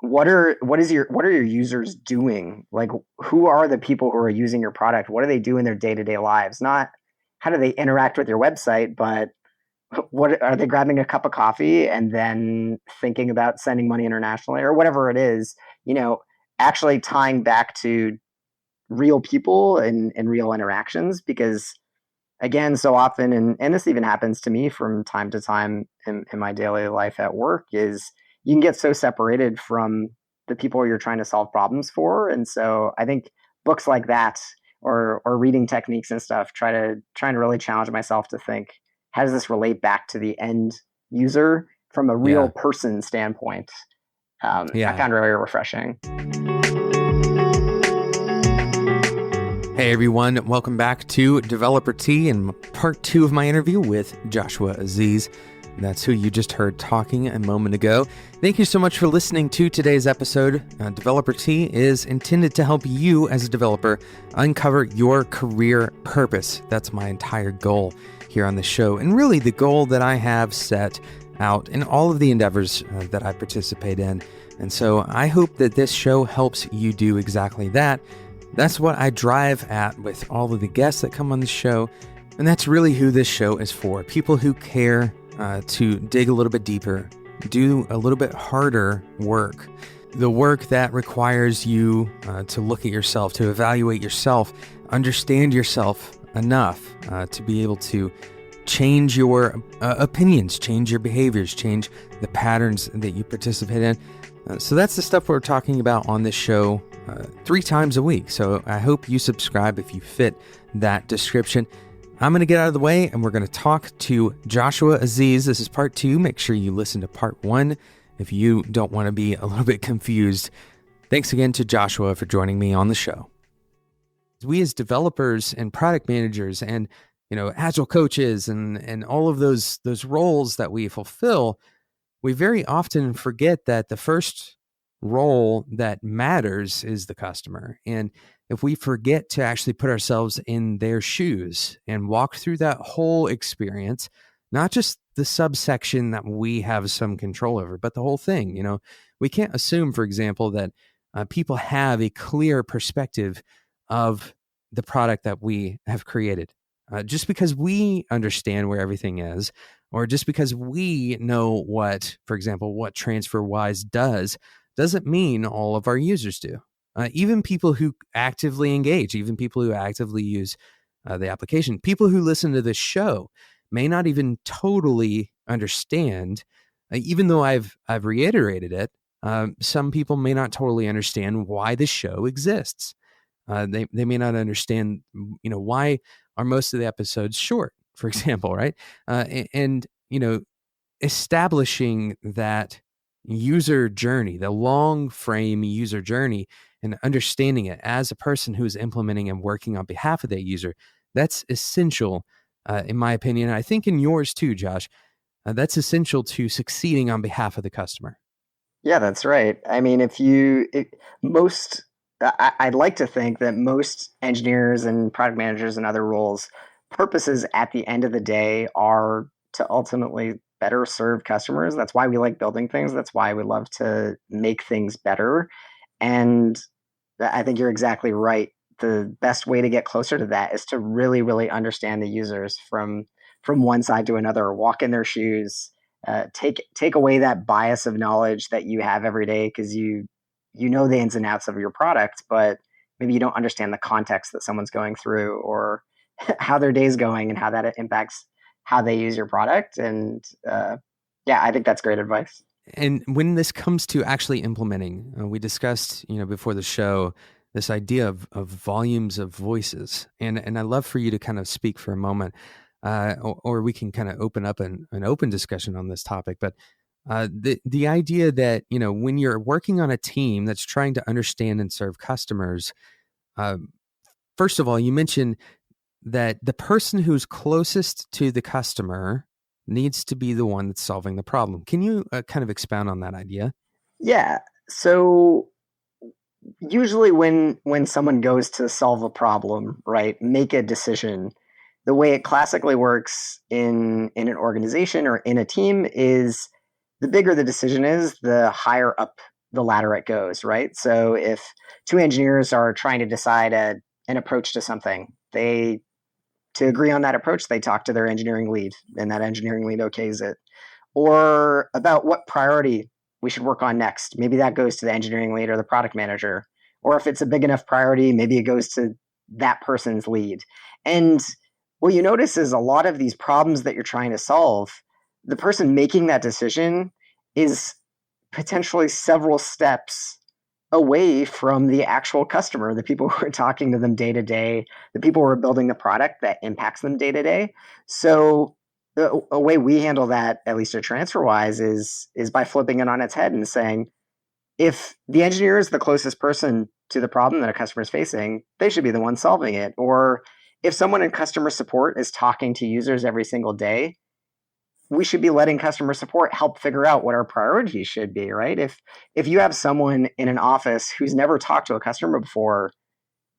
what are your users doing? Like, who are the people who are using your product? What do they do in their day-to-day lives? Not how do they interact with your website, but what are they grabbing a cup of coffee and then thinking about sending money internationally or whatever it is, you know, actually tying back to real people and real interactions. Because again, so often, and this even happens to me from time to time in my daily life at work, is you can get so separated from the people you're trying to solve problems for. And so I think books like that or reading techniques and stuff trying to really challenge myself to think, how does this relate back to the end user from a real Yeah. person standpoint? I Yeah. found really refreshing. Hey everyone, welcome back to Developer Tea and part 2 of my interview with Joshua Aziz. That's who you just heard talking a moment ago. Thank you so much for listening to today's episode. Developer Tea is intended to help you as a developer uncover your career purpose. That's my entire goal here on the show, and really the goal that I have set out in all of the endeavors that I participate in. And so I hope that this show helps you do exactly that. That's what I drive at with all of the guests that come on the show. And that's really who this show is for. People who care to dig a little bit deeper, do a little bit harder work. The work that requires you to look at yourself, to evaluate yourself, understand yourself enough to be able to change your opinions, change your behaviors, change the patterns that you participate in. So that's the stuff we're talking about on this show 3 times a week. So I hope you subscribe if you fit that description. I'm going to get out of the way and we're going to talk to Joshua Aziz. This is part 2. Make sure you listen to part 1 if you don't want to be a little bit confused. Thanks again to Joshua for joining me on the show. We as developers and product managers and agile coaches and all of those roles that we fulfill, we very often forget that the first role that matters is the customer. And if we forget to actually put ourselves in their shoes and walk through that whole experience, not just the subsection that we have some control over, but the whole thing, we can't assume, for example, that people have a clear perspective of the product that we have created. Just because we understand where everything is, or just because we know what, for example, what TransferWise does, doesn't mean all of our users do. Even people who actively engage, even people who actively use the application, people who listen to this show may not even totally understand, even though I've reiterated it. Some people may not totally understand why the show exists. They may not understand, why are most of the episodes short, for example, right? And establishing that user journey, the long frame user journey, and understanding it as a person who's implementing and working on behalf of that user, that's essential, in my opinion. And I think in yours too, Josh, that's essential to succeeding on behalf of the customer. Yeah, that's right. I mean, I'd like to think that most engineers and product managers and other roles, purposes at the end of the day are to ultimately better serve customers. That's why we like building things. That's why we love to make things better. And I think you're exactly right. The best way to get closer to that is to really, really understand the users from one side to another, walk in their shoes, take away that bias of knowledge that you have every day because you know the ins and outs of your product, but maybe you don't understand the context that someone's going through or how their day's going and how that impacts how they use your product. And yeah, I think that's great advice. And when this comes to actually implementing, we discussed, before the show, this idea of volumes of voices. And I'd love for you to kind of speak for a moment, or we can kind of open up an open discussion on this topic. But the idea that, when you're working on a team that's trying to understand and serve customers, first of all, you mentioned that the person who's closest to the customer needs to be the one that's solving the problem. Can you kind of expound on that idea? Yeah. So usually when someone goes to solve a problem, right, make a decision, the way it classically works in an organization or in a team is the bigger the decision is, the higher up the latter it goes, right? So if two engineers are trying to decide an approach to something, they to agree on that approach, they talk to their engineering lead, and that engineering lead okays it. Or about what priority we should work on next. Maybe that goes to the engineering lead or the product manager. Or if it's a big enough priority, maybe it goes to that person's lead. And what you notice is a lot of these problems that you're trying to solve, the person making that decision is potentially several steps away from the actual customer, the people who are talking to them day to day, the people who are building the product that impacts them day to day. So a way we handle that, at least at TransferWise, is by flipping it on its head and saying, if the engineer is the closest person to the problem that a customer is facing, they should be the one solving it. Or if someone in customer support is talking to users every single day, we should be letting customer support help figure out what our priorities should be, right? If you have someone in an office who's never talked to a customer before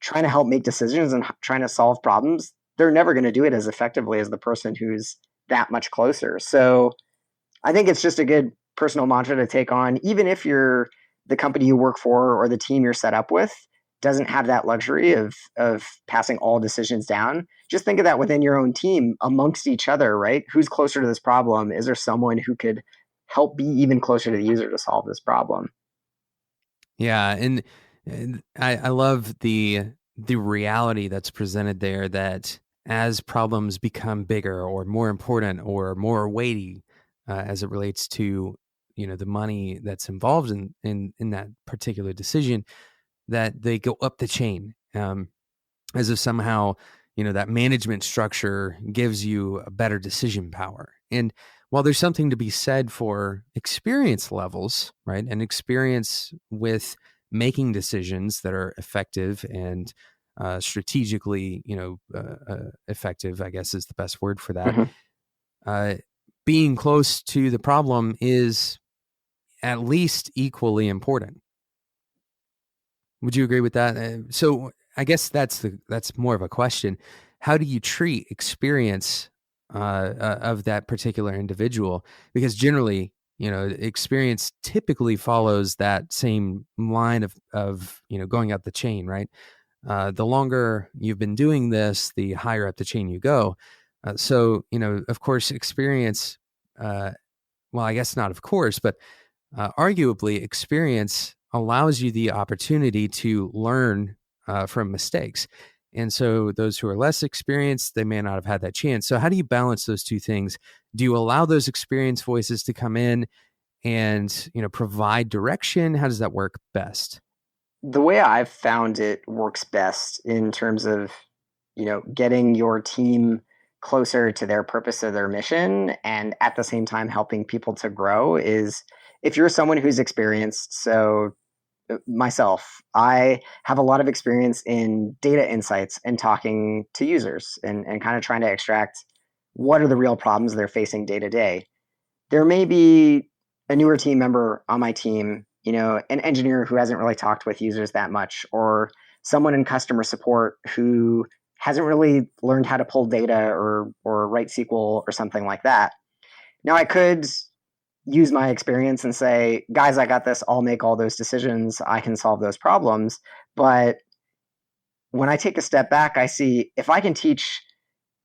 trying to help make decisions and trying to solve problems, they're never going to do it as effectively as the person who's that much closer. So I think it's just a good personal mantra to take on, even if you're the company you work for or the team you're set up with doesn't have that luxury of passing all decisions down. Just think of that within your own team amongst each other, right? Who's closer to this problem? Is there someone who could help be even closer to the user to solve this problem? Yeah, and I love the reality that's presented there, that as problems become bigger or more important or more weighty, as it relates to the money that's involved in that particular decision, that they go up the chain, as if somehow that management structure gives you a better decision power. And while there's something to be said for experience levels, right, and experience with making decisions that are effective and strategically, effective, I guess is the best word for that. Mm-hmm. Being close to the problem is at least equally important. Would you agree with that? So I guess that's more of a question. How do you treat experience of that particular individual? Because generally, experience typically follows that same line of going up the chain, right? The longer you've been doing this, the higher up the chain you go. So, of course, experience, well, I guess not of course, but arguably experience allows you the opportunity to learn from mistakes. And so those who are less experienced, they may not have had that chance. So how do you balance those two things? Do you allow those experienced voices to come in and, provide direction? How does that work best? The way I've found it works best in terms of, getting your team closer to their purpose of their mission and at the same time helping people to grow is if you're someone who's experienced. So myself, I have a lot of experience in data insights and talking to users and kind of trying to extract what are the real problems they're facing day to day. There may be a newer team member on my team, an engineer who hasn't really talked with users that much, or someone in customer support who hasn't really learned how to pull data or write SQL or something like that. Now I could use my experience and say, guys, I got this. I'll make all those decisions. I can solve those problems. But when I take a step back, I see if I can teach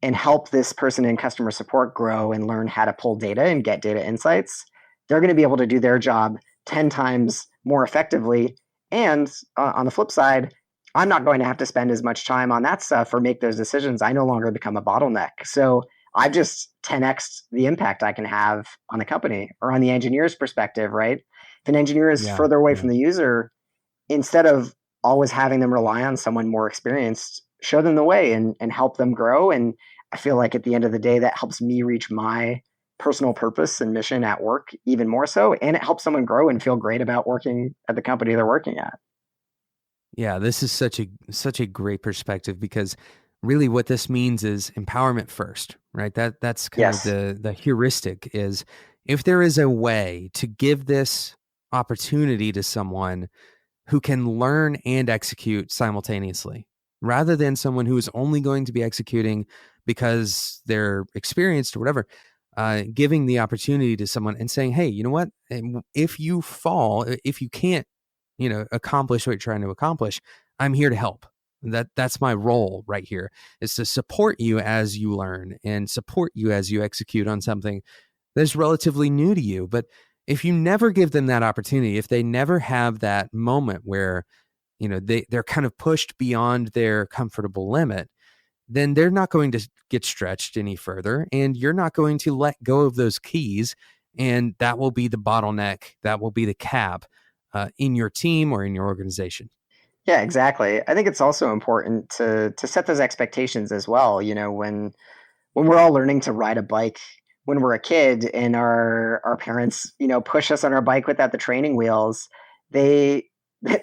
and help this person in customer support grow and learn how to pull data and get data insights, they're going to be able to do their job 10 times more effectively. And on the flip side, I'm not going to have to spend as much time on that stuff or make those decisions. I no longer become a bottleneck. So I've just 10x the impact I can have on the company or on the engineer's perspective, right? If an engineer is Yeah, further away yeah. from the user, instead of always having them rely on someone more experienced, show them the way and help them grow. And I feel like at the end of the day, that helps me reach my personal purpose and mission at work even more so. And it helps someone grow and feel great about working at the company they're working at. Yeah, this is such a great perspective, because really what this means is empowerment first, right? That's kind of Yes. the heuristic is, if there is a way to give this opportunity to someone who can learn and execute simultaneously, rather than someone who is only going to be executing because they're experienced or whatever, giving the opportunity to someone and saying, hey, you know what? If you fall, if you can't, accomplish what you're trying to accomplish, I'm here to help. That's my role right here, is to support you as you learn and support you as you execute on something that's relatively new to you. But if you never give them that opportunity, if they never have that moment where, they're kind of pushed beyond their comfortable limit, then they're not going to get stretched any further, and you're not going to let go of those keys. And that will be the bottleneck. That will be the cap in your team or in your organization. Yeah, exactly. I think it's also important to set those expectations as well. When we're all learning to ride a bike when we're a kid and our parents, push us on our bike without the training wheels, they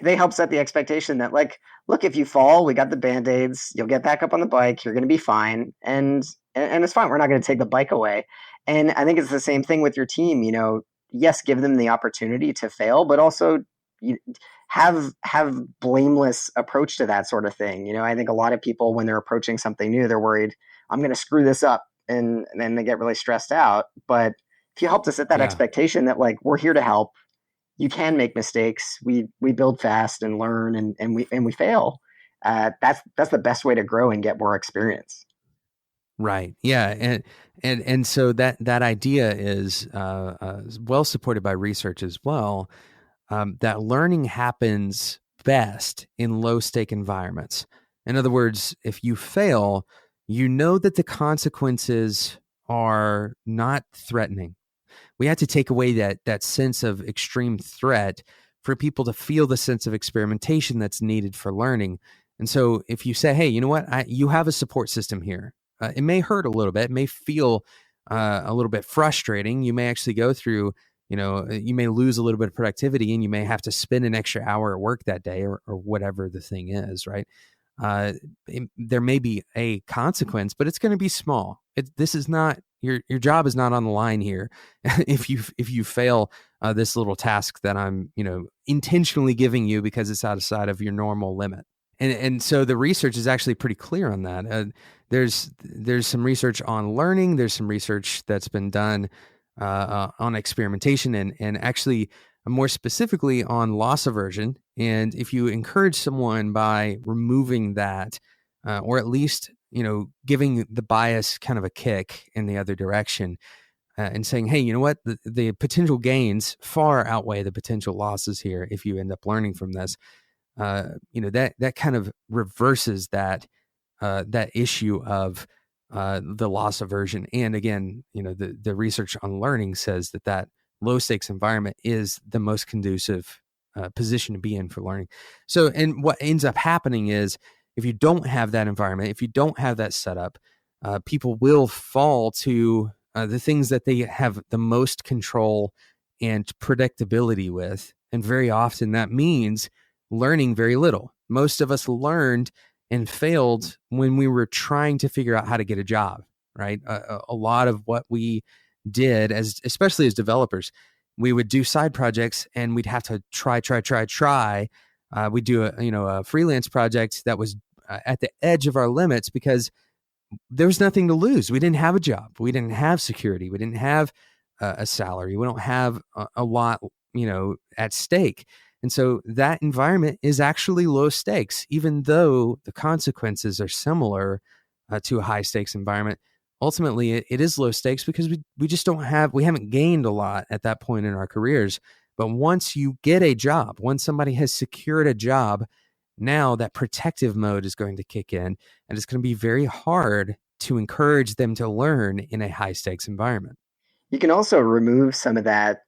they help set the expectation that, like, look, if you fall, we got the band-aids, you'll get back up on the bike, you're going to be fine, and it's fine. We're not going to take the bike away. And I think it's the same thing with your team. Yes, give them the opportunity to fail, but also you, have blameless approach to that sort of thing. I think a lot of people, when they're approaching something new, they're worried, I'm going to screw this up, and then they get really stressed out. But if you help to set that Yeah. expectation that, like, we're here to help, you can make mistakes. We build fast and learn, and we fail. That's the best way to grow and get more experience. Right. Yeah. And so that idea is well supported by research as well. That learning happens best in low stake environments. In other words, if you fail, you know that the consequences are not threatening. We had to take away that sense of extreme threat for people to feel the sense of experimentation that's needed for learning. And so if you say, hey, you know what, you have a support system here, it may hurt a little bit, it may feel a little bit frustrating. You may actually go through, you may lose a little bit of productivity, and you may have to spend an extra hour at work that day, or whatever the thing is, right? uh, there may be a consequence, but it's going to be small. This is not your job is not on the line here. If you fail this little task that I'm intentionally giving you because it's outside of your normal limit. And so the research is actually pretty clear on that. There's some research on learning. There's some research that's been done on experimentation, and actually more specifically on loss aversion. And if you encourage someone by removing that, or at least giving the bias kind of a kick in the other direction, and saying, hey, you know what, the potential gains far outweigh the potential losses here if you end up learning from this. That kind of reverses that issue of the loss aversion. And again, the research on learning says that low stakes environment is the most conducive position to be in for learning. So, and what ends up happening is, if you don't have that environment, if you don't have that setup, people will fall to the things that they have the most control and predictability with. And very often that means learning very little. Most of us learned and failed when we were trying to figure out how to get a job, right? A lot of what we did, especially as developers, we would do side projects and we'd have to try. We'd do a freelance project that was at the edge of our limits because there was nothing to lose. We didn't have a job. We didn't have security. We didn't have a salary. We don't have a lot, at stake. And so that environment is actually low stakes, even though the consequences are similar to a high stakes environment. Ultimately, it is low stakes because we haven't gained a lot at that point in our careers. But once you get a job, once somebody has secured a job, now that protective mode is going to kick in, and it's going to be very hard to encourage them to learn in a high stakes environment. You can also remove some of that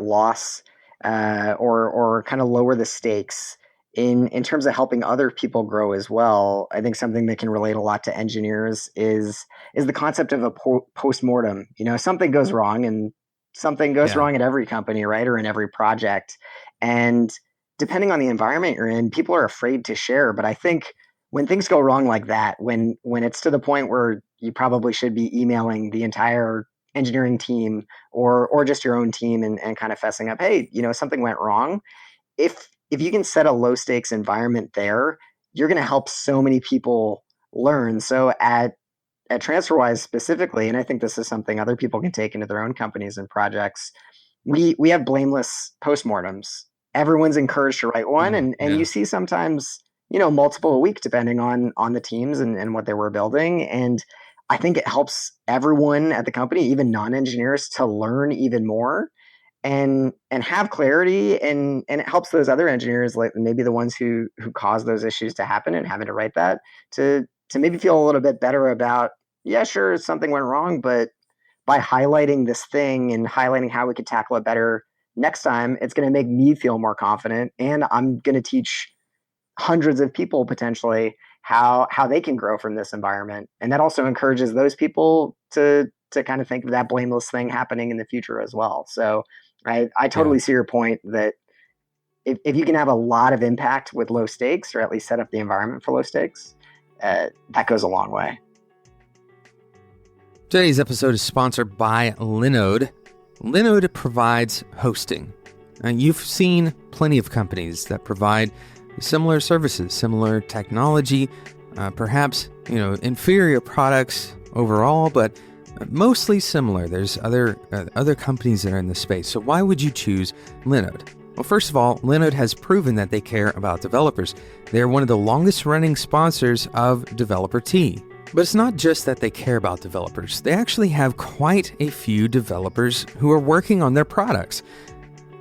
loss, or kind of lower the stakes in terms of helping other people grow as well. I think something that can relate a lot to engineers is the concept of a post-mortem. Something goes wrong, and something goes Yeah. wrong at every company, right, or in every project. And depending on the environment you're in, people are afraid to share. But I think when things go wrong like that, when it's to the point where you probably should be emailing the entire engineering team, or just your own team, and kind of fessing up, hey, something went wrong. If you can set a low stakes environment there, you're going to help so many people learn. So at at TransferWise specifically, and I think this is something other people can take into their own companies and projects, we have blameless postmortems. Everyone's encouraged to write one, and you Yeah. see sometimes, multiple a week depending on the teams and what they were building. And I think it helps everyone at the company, even non-engineers, to learn even more and have clarity, and it helps those other engineers, like maybe the ones who caused those issues to happen and having to write that, to maybe feel a little bit better about, yeah, sure, something went wrong, but by highlighting this thing and highlighting how we could tackle it better next time, it's going to make me feel more confident, and I'm going to teach hundreds of people potentially how they can grow from this environment. And that also encourages those people to kind of think of that blameless thing happening in the future as well. So I Yeah. totally see your point that if you can have a lot of impact with low stakes, or at least set up the environment for low stakes, that goes a long way. Today's episode is sponsored by Linode. Linode provides hosting. You've seen plenty of companies that provide similar services, similar technology, perhaps inferior products overall, but mostly similar. There's other companies that are in the space. So why would you choose Linode? Well, first of all, Linode has proven that they care about developers. They're one of the longest running sponsors of Developer T. But it's not just that they care about developers. They actually have quite a few developers who are working on their products.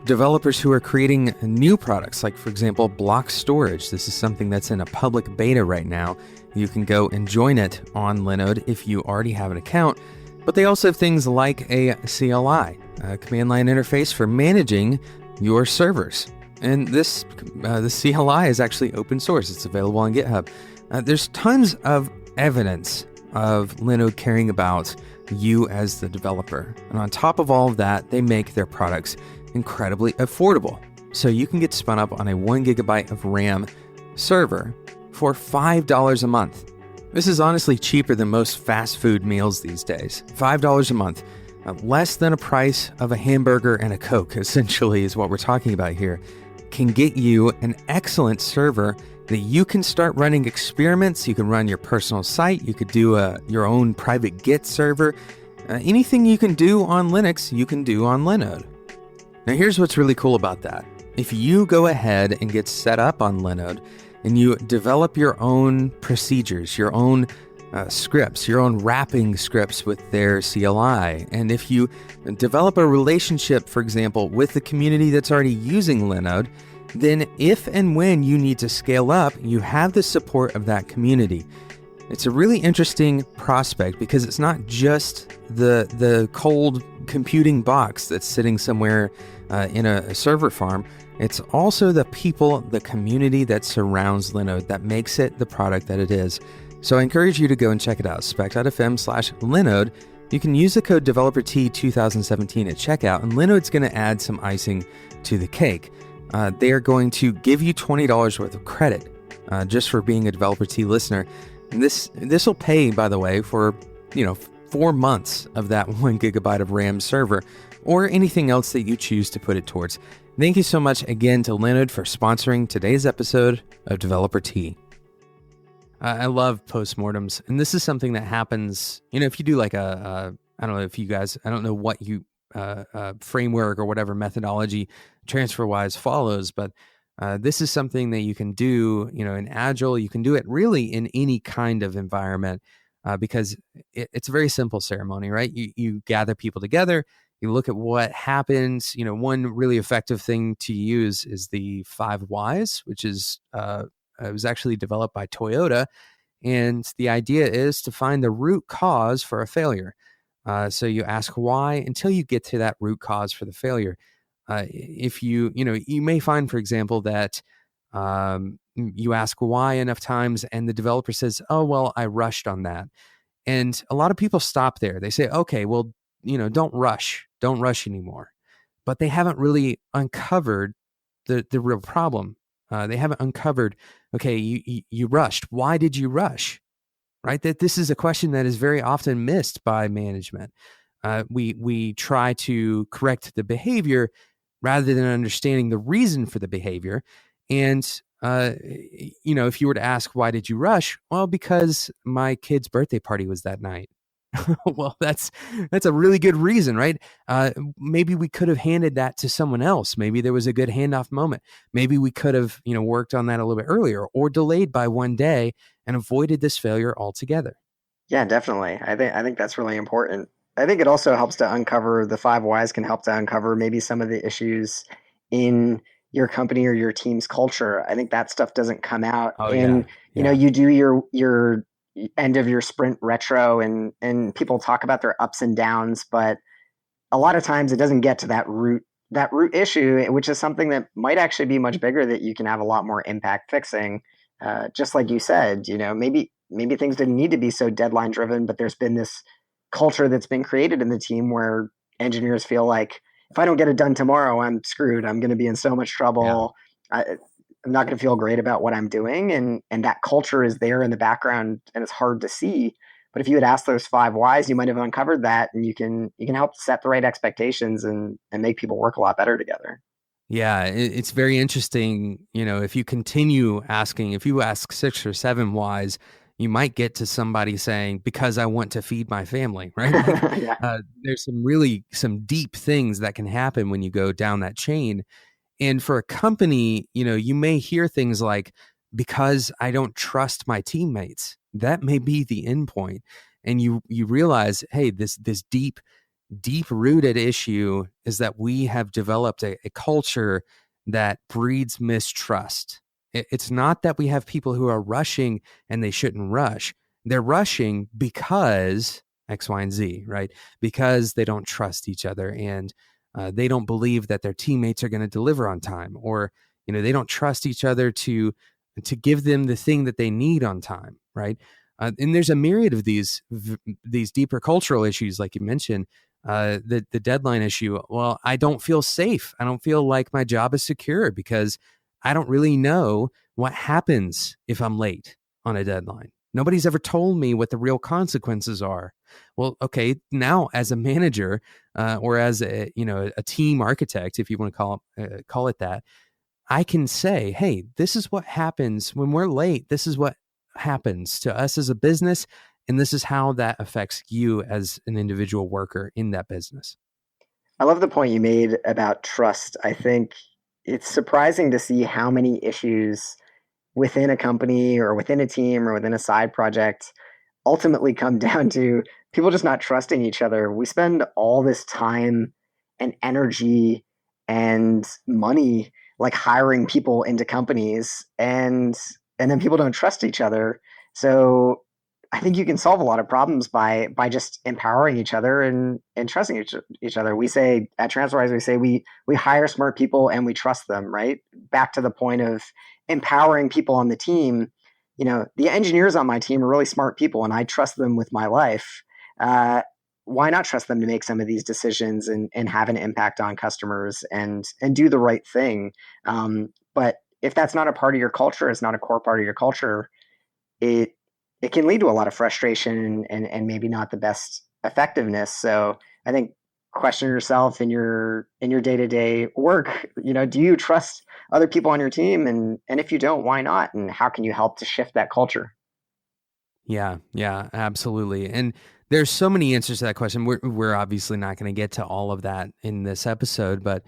Developers who are creating new products, like, for example, block storage. This is something that's in a public beta right now. You can go and join it on Linode if you already have an account. But they also have things like a CLI, a command line interface for managing your servers. And this, the CLI is actually open source. It's available on GitHub. There's tons of evidence of Linode caring about you as the developer. And on top of all of that, they make their products incredibly affordable. So you can get spun up on a 1 gigabyte of RAM server for $5 a month. This is honestly cheaper than most fast food meals these days. $5 a month, less than a price of a hamburger and a Coke, essentially, is what we're talking about here, can get you an excellent server that you can start running experiments. You can run your personal site. You could do your own private Git server. Anything you can do on Linux, you can do on Linode. Now, here's what's really cool about that. If you go ahead and get set up on Linode and you develop your own procedures, your own scripts, your own wrapping scripts with their CLI, and if you develop a relationship, for example, with the community that's already using Linode, then if and when you need to scale up, you have the support of that community. It's a really interesting prospect because it's not just the cold computing box that's sitting somewhere in a server farm. It's also the people, the community that surrounds Linode that makes it the product that it is. So I encourage you to go and check it out, spec.fm/Linode. You can use the code DeveloperT2017 at checkout, and Linode's going to add some icing to the cake. They are going to give you $20 worth of credit just for being a Developer T listener. And this will pay, by the way, for 4 months of that 1 gigabyte of RAM server, or anything else that you choose to put it towards. Thank you so much again to Linode for sponsoring today's episode of Developer T. I love postmortems, and this is something that happens. If you do like I don't know if you guys, I don't know what you framework or whatever methodology TransferWise follows, but this is something that you can do, in Agile. You can do it really in any kind of environment because it's a very simple ceremony, right? You gather people together, you look at what happens. One really effective thing to use is the 5 whys, which is it was actually developed by Toyota, and the idea is to find the root cause for a failure. So you ask why until you get to that root cause for the failure. If you may find, for example, that you ask why enough times and the developer says, oh, well, I rushed on that. And a lot of people stop there. They say, okay, well, don't rush anymore. But they haven't really uncovered the real problem. They haven't uncovered, okay, you rushed. Why did you rush? Right? That this is a question that is very often missed by management. We try to correct the behavior rather than understanding the reason for the behavior. And if you were to ask, why did you rush? Well, because my kid's birthday party was that night. Well, that's a really good reason, right? Maybe we could have handed that to someone else. Maybe there was a good handoff moment. Maybe we could have, worked on that a little bit earlier or delayed by one day and avoided this failure altogether. Yeah, definitely. I think that's really important. I think it also helps to uncover the five whys can help to uncover maybe some of the issues in your company or your team's culture. I think that stuff doesn't come out Oh in, yeah, yeah, you do your end of your sprint retro and people talk about their ups and downs, but a lot of times it doesn't get to that root issue, which is something that might actually be much bigger that you can have a lot more impact fixing. Just like you said, maybe things didn't need to be so deadline driven, but there's been this culture that's been created in the team where engineers feel like if I don't get it done tomorrow, I'm screwed. I'm going to be in so much yeah. trouble. I'm not going to feel great about what I'm doing, and that culture is there in the background, and it's hard to see. But if you had asked those five whys, you might have uncovered that, and you can help set the right expectations and make people work a lot better together. Yeah, it's very interesting. If you continue asking, if you ask 6 or 7 whys, you might get to somebody saying, because I want to feed my family, right? Like, Yeah. there's some deep things that can happen when you go down that chain. And for a company, you may hear things like, because I don't trust my teammates. That may be the end point. And you realize, hey, this deep rooted issue is that we have developed a culture that breeds mistrust. It's not that we have people who are rushing and they shouldn't rush. They're rushing because X, Y, and Z, right? Because they don't trust each other and they don't believe that their teammates are going to deliver on time, or they don't trust each other to give them the thing that they need on time, right? And there's a myriad of these deeper cultural issues, like you mentioned, the deadline issue. Well, I don't feel safe. I don't feel like my job is secure because I don't really know what happens if I'm late on a deadline. Nobody's ever told me what the real consequences are. Well, okay, now as a manager or as a team architect, if you want to call it that, I can say, hey, this is what happens when we're late. This is what happens to us as a business. And this is how that affects you as an individual worker in that business. I love the point you made about trust. I think it's surprising to see how many issues within a company or within a team or within a side project ultimately come down to people just not trusting each other. We spend all this time and energy and money like hiring people into companies, and then people don't trust each other. So I think you can solve a lot of problems by just empowering each other and trusting each other. We say at TransferWise, we say we hire smart people and we trust them, right? Back to the point of empowering people on the team. The engineers on my team are really smart people, and I trust them with my life. Uh, why not trust them to make some of these decisions and have an impact on customers and do the right thing? But if that's not a part of your culture, it's not a core part of your culture, it it can lead to a lot of frustration and maybe not the best effectiveness. So I think question yourself in your day-to-day work, do you trust other people on your team, and if you don't, why not, and how can you help to shift that culture? Yeah, yeah, absolutely. And there's so many answers to that question. We're obviously not going to get to all of that in this episode, but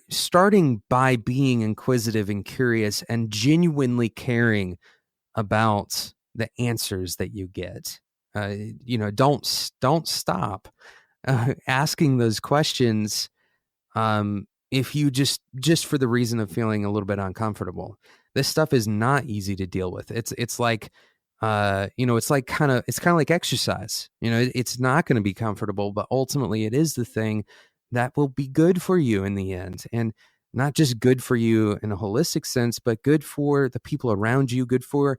starting by being inquisitive and curious and genuinely caring about the answers that you get. Don't stop asking those questions. If you just for the reason of feeling a little bit uncomfortable, this stuff is not easy to deal with. It's like it's kind of like exercise. It's not going to be comfortable, but ultimately it is the thing that will be good for you in the end, and not just good for you in a holistic sense, but good for the people around you, good for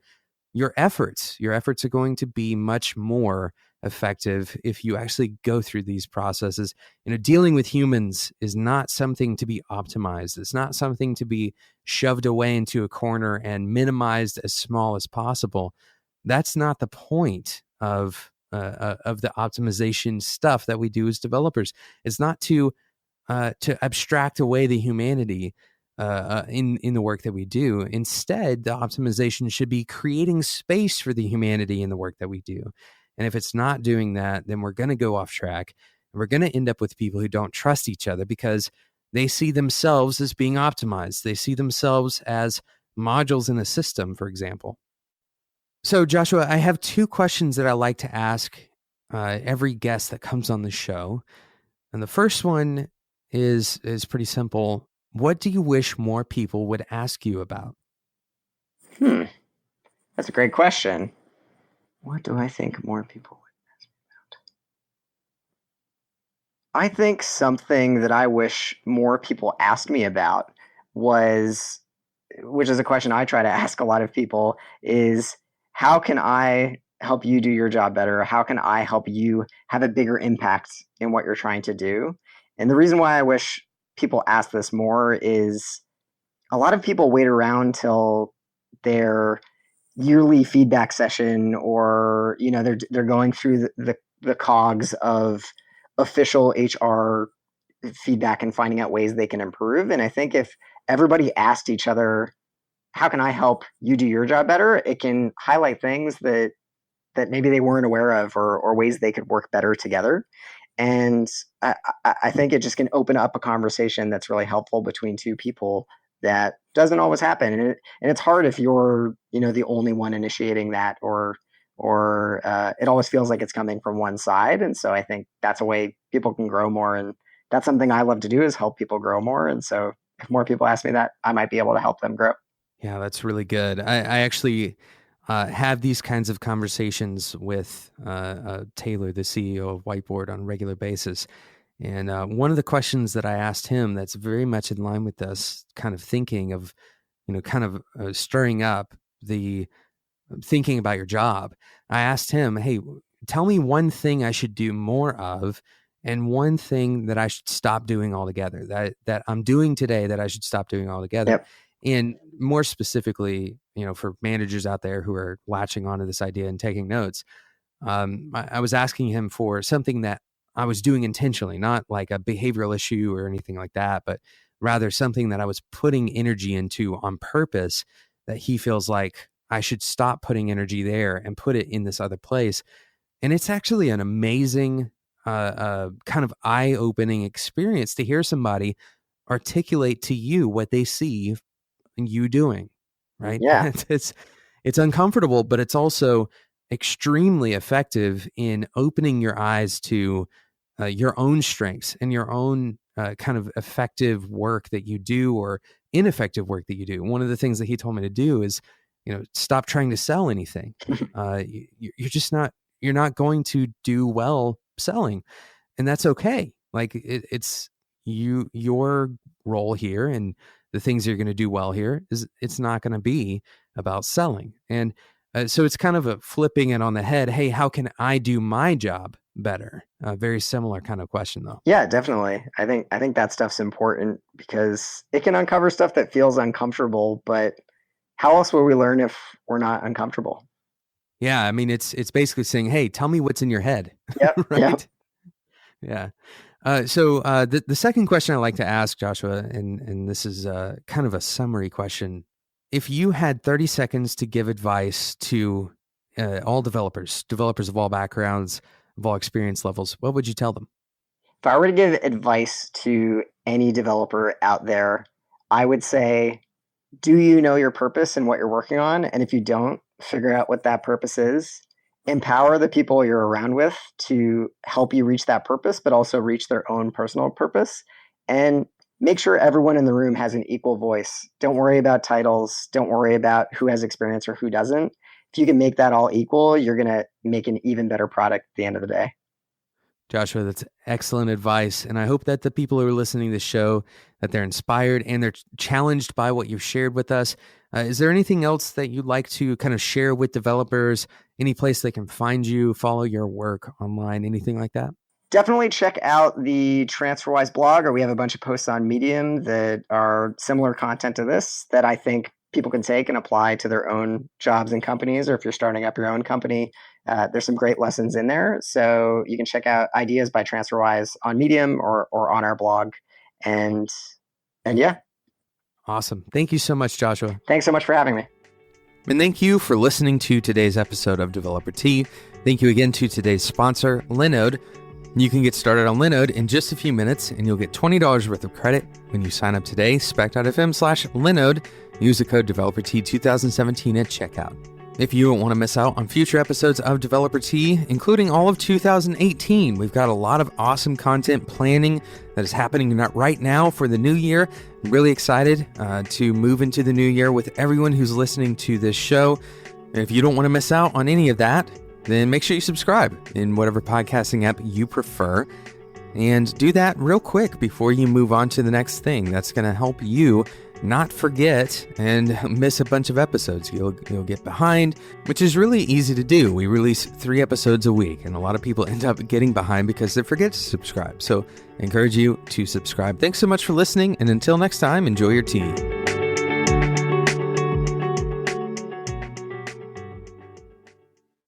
your efforts. Your efforts are going to be much more effective if you actually go through these processes. Dealing with humans is not something to be optimized. It's not something to be shoved away into a corner and minimized as small as possible. That's not the point of the optimization stuff that we do as developers. It's not to abstract away the humanity. in the work that we do. Instead, the optimization should be creating space for the humanity in the work that we do. And if it's not doing that, then we're going to go off track, and we're going to end up with people who don't trust each other because they see themselves as being optimized. They see themselves as modules in a system, for example. So, Joshua, I have two questions that I like to ask every guest that comes on the show. And the first one is pretty simple. What do you wish more people would ask you about? Hmm, that's a great question. What do I think more people would ask me about? I think something that I wish more people asked me about was, which is a question I try to ask a lot of people, is how can I help you do your job better? How can I help you have a bigger impact in what you're trying to do? And the reason why I wish people ask this more is a lot of people wait around till their yearly feedback session, or they're going through the cogs of official HR feedback and finding out ways they can improve. And I think if everybody asked each other, how can I help you do your job better, it can highlight things that maybe they weren't aware of, or ways they could work better together. And I think it just can open up a conversation that's really helpful between two people that doesn't always happen. And it's hard if you're, the only one initiating that, or it always feels like it's coming from one side. And so I think that's a way people can grow more. And that's something I love to do, is help people grow more. And so if more people ask me that, I might be able to help them grow. Yeah, that's really good. I actually have these kinds of conversations with Taylor, the CEO of Whiteboard, on a regular basis. And one of the questions that I asked him that's very much in line with this kind of thinking of, kind of stirring up the thinking about your job. I asked him, hey, tell me one thing I should do more of, and one thing that I should stop doing altogether, that I'm doing today that I should stop doing altogether. Yep. And more specifically, for managers out there who are latching onto this idea and taking notes, I was asking him for something that I was doing intentionally, not like a behavioral issue or anything like that, but rather something that I was putting energy into on purpose, that he feels like I should stop putting energy there and put it in this other place. And it's actually an amazing, kind of eye-opening experience to hear somebody articulate to you what they see you doing, right? Yeah. It's uncomfortable, but it's also extremely effective in opening your eyes to your own strengths and your own kind of effective work that you do, or ineffective work that you do. One of the things that he told me to do is, stop trying to sell anything. You're not going to do well selling, and that's okay. Like it's your role here, and the things you're going to do well here is, it's not going to be about selling. And so it's kind of a flipping it on the head. Hey, how can I do my job better? Very similar kind of question, though. Yeah, definitely. I think that stuff's important because it can uncover stuff that feels uncomfortable, but how else will we learn if we're not uncomfortable? Yeah, I mean, it's basically saying, hey, tell me what's in your head, Yep. Yep. right? Yeah. So the second question I like to ask, Joshua, and this is kind of a summary question. If you had 30 seconds to give advice to all developers of all backgrounds, of all experience levels, what would you tell them? If I were to give advice to any developer out there, I would say, do you know your purpose and what you're working on? And if you don't, figure out what that purpose is. Empower the people you're around with to help you reach that purpose, but also reach their own personal purpose. And make sure everyone in the room has an equal voice. Don't worry about titles. Don't worry about who has experience or who doesn't. If you can make that all equal, you're going to make an even better product at the end of the day. Joshua, that's excellent advice. And I hope that the people who are listening to this show, that they're inspired and they're challenged by what you've shared with us. Is there anything else that you'd like to kind of share with developers? Any place they can find you, follow your work online, anything like that? Definitely check out the TransferWise blog, or we have a bunch of posts on Medium that are similar content to this that I think people can take and apply to their own jobs and companies. Or if you're starting up your own company, there's some great lessons in there. So you can check out Ideas by TransferWise on Medium, or on our blog. And yeah. Awesome. Thank you so much, Joshua. Thanks so much for having me. And thank you for listening to today's episode of Developer Tea. Thank you again to today's sponsor, Linode. You can get started on Linode in just a few minutes, and you'll get $20 worth of credit when you sign up today. spec.fm/Linode. Use the code DeveloperT2017 at checkout. If you don't want to miss out on future episodes of Developer Tea, including all of 2018, we've got a lot of awesome content planning that is happening right now for the new year. I'm really excited to move into the new year with everyone who's listening to this show. And if you don't want to miss out on any of that, then make sure you subscribe in whatever podcasting app you prefer. And do that real quick before you move on to the next thing. That's going to help you not forget and miss a bunch of episodes. You'll get behind, which is really easy to do. We release 3 episodes a week, and a lot of people end up getting behind because they forget to subscribe. So I encourage you to subscribe. Thanks so much for listening, and until next time, enjoy your tea.